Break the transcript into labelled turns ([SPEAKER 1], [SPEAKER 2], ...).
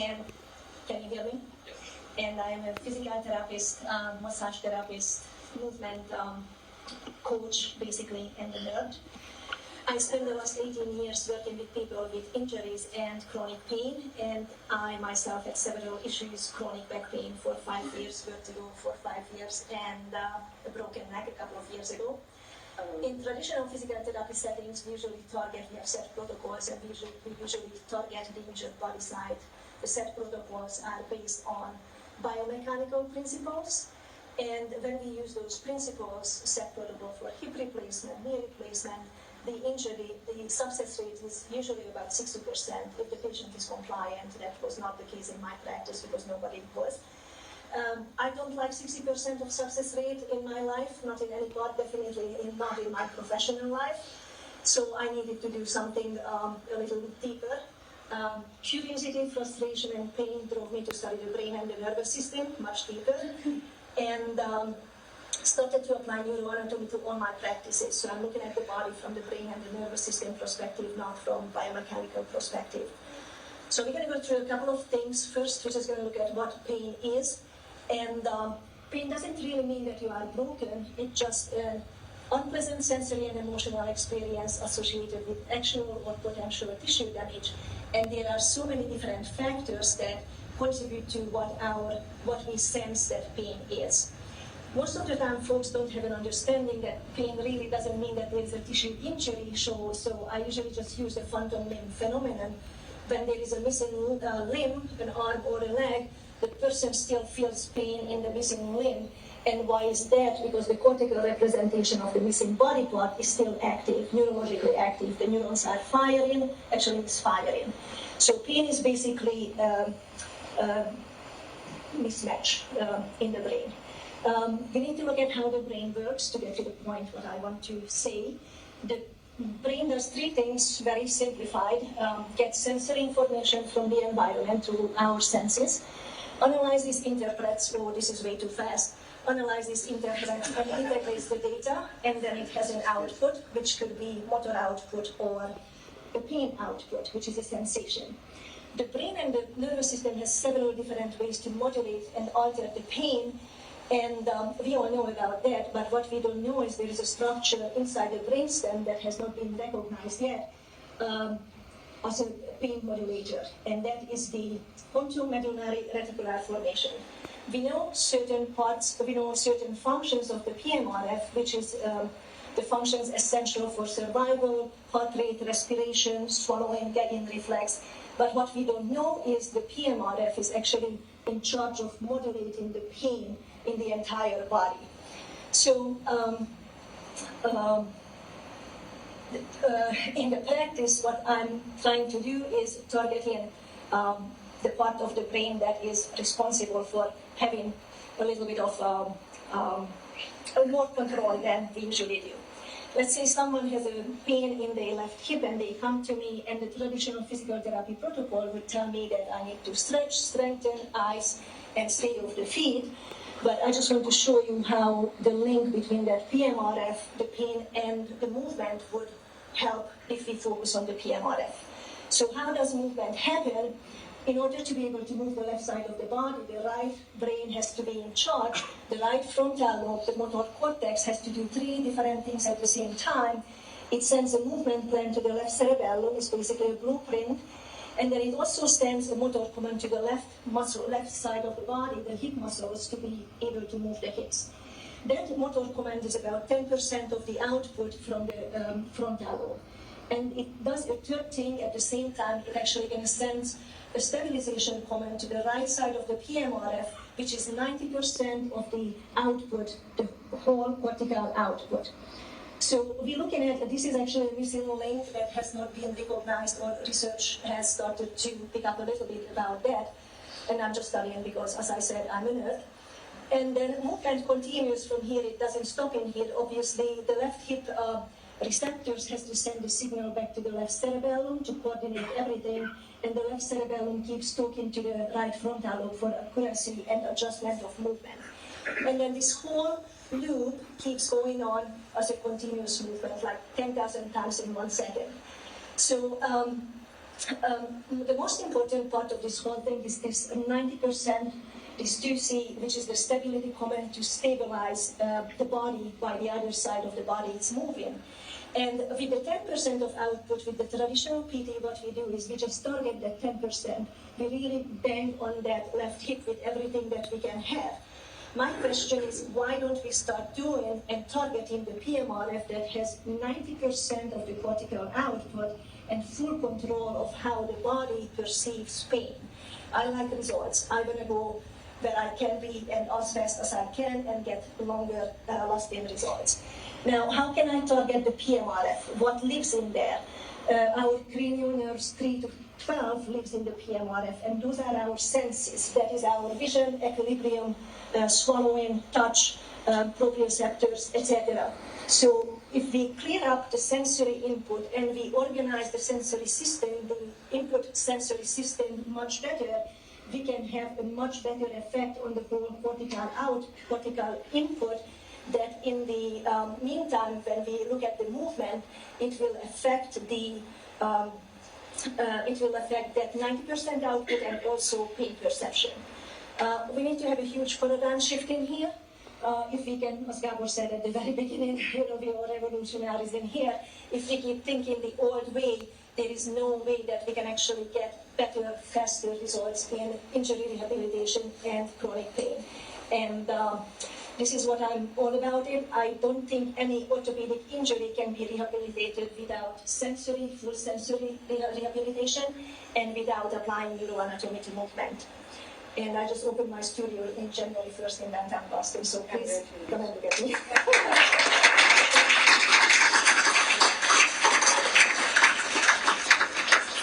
[SPEAKER 1] and can you hear me? And I'm a physical therapist, massage therapist, movement coach, basically, and a nerd. I spent the last 18 years working with people with injuries and chronic pain, and I myself had several issues, chronic back pain for 5 years, vertigo for 5 years, and a broken neck a couple of years ago. In traditional physical therapy settings, we usually have set protocols, and we usually target the injured body side. The set protocols are based on biomechanical principles, and when we use those principles, set protocol for hip replacement, knee replacement, the injury, the success rate is usually about 60% if the patient is compliant. That was not the case in my practice because nobody was. I don't like 60% of success rate in my life, not in any part, definitely not in my professional life. So I needed to do something a little bit deeper. Curiosity, frustration, and pain drove me to study the brain and the nervous system much deeper, and started to apply neuroanatomy to all my practices. So I'm looking at the body from the brain and the nervous system perspective, not from biomechanical perspective. So we're going to go through a couple of things. First, we're just going to look at what pain is. And pain doesn't really mean that you are broken. It's just an unpleasant sensory and emotional experience associated with actual or potential tissue damage. And there are so many different factors that contribute to what we sense that pain is. Most of the time, folks don't have an understanding that pain really doesn't mean that there is a tissue injury. So I usually just use the phantom limb phenomenon. When there is a missing limb, an arm or a leg, the person still feels pain in the missing limb. And why is that? Because the cortical representation of the missing body part is still active, neurologically active. The neurons are firing, actually it's firing. So pain is basically mismatch in the brain. We need to look at how the brain works to get to the point what I want to say. The brain does three things, very simplified. Gets sensory information from the environment through our senses, analyzes, interprets, oh, this is way too fast, analyzes, interprets, and integrates the data, and then it has an output, which could be motor output or the pain output, which is a sensation. The brain and the nervous system has several different ways to modulate and alter the pain, and we all know about that, but what we don't know is there is a structure inside the brainstem that has not been recognized yet as a pain modulator, and that is the pontomedullary reticular formation. We know certain functions of the PMRF, which is the functions essential for survival, heart rate, respiration, swallowing, gagging reflex. But what we don't know is the PMRF is actually in charge of modulating the pain in the entire body. So in the practice, what I'm trying to do is targeting the part of the brain that is responsible for having a little bit of more control than we usually do. Let's say someone has a pain in their left hip and they come to me, and the traditional physical therapy protocol would tell me that I need to stretch, strengthen, ice, and stay off the feet. But I just want to show you how the link between that PMRF, the pain, and the movement would help if we focus on the PMRF. So how does movement happen? In order to be able to move the left side of the body, the right brain has to be in charge. The right frontal lobe, the motor cortex, has to do three different things at the same time. It sends a movement plan to the left cerebellum, it's basically a blueprint, and then it also sends a motor command to the left side of the body, the hip muscles, to be able to move the hips. That motor command is about 10% of the output from the frontal lobe. And it does a third thing at the same time. It actually going to send a stabilization command to the right side of the PMRF, which is 90% of the output, the whole cortical output. So we're looking at, this is actually a missing link that has not been recognized, or research has started to pick up a little bit about that. And I'm just studying because, as I said, I'm a nerd. And then movement continues from here. It doesn't stop in here. Obviously, the left hip receptors has to send the signal back to the left cerebellum to coordinate everything, and the left cerebellum keeps talking to the right frontal lobe for accuracy and adjustment of movement. And then this whole loop keeps going on as a continuous movement, like 10,000 times in 1 second. So The most important part of this whole thing is this 90%, this 2C, which is the stability comment to stabilize the body while the other side of the body is moving. And with the 10% of output, with the traditional PT, what we do is we just target that 10%. We really bang on that left hip with everything that we can have. My question is, why don't we start doing and targeting the PMRF that has 90% of the cortical output and full control of how the body perceives pain? I like results. I want to go where I can be and as fast as I can and get longer lasting results. Now, how can I target the PMRF? What lives in there? Our cranial nerves 3 to 12 lives in the PMRF, and those are our senses. That is our vision, equilibrium, swallowing, touch, proprioceptors, etc. So if we clear up the sensory input and we organize the sensory system, the input sensory system much better, we can have a much better effect on the whole cortical input. That in the meantime, when we look at the movement, it will affect that 90% output and also pain perception. We need to have a huge paradigm shift in here. If we can, as Gabor said at the very beginning, we are revolutionaries in here. If we keep thinking the old way, there is no way that we can actually get better, faster results in injury rehabilitation and chronic pain. And this is what I'm all about it. I don't think any orthopedic injury can be rehabilitated without full sensory rehabilitation and without applying neuroanatomy to movement. And I just opened my studio in January 1st in downtown Boston, so please come and look at me.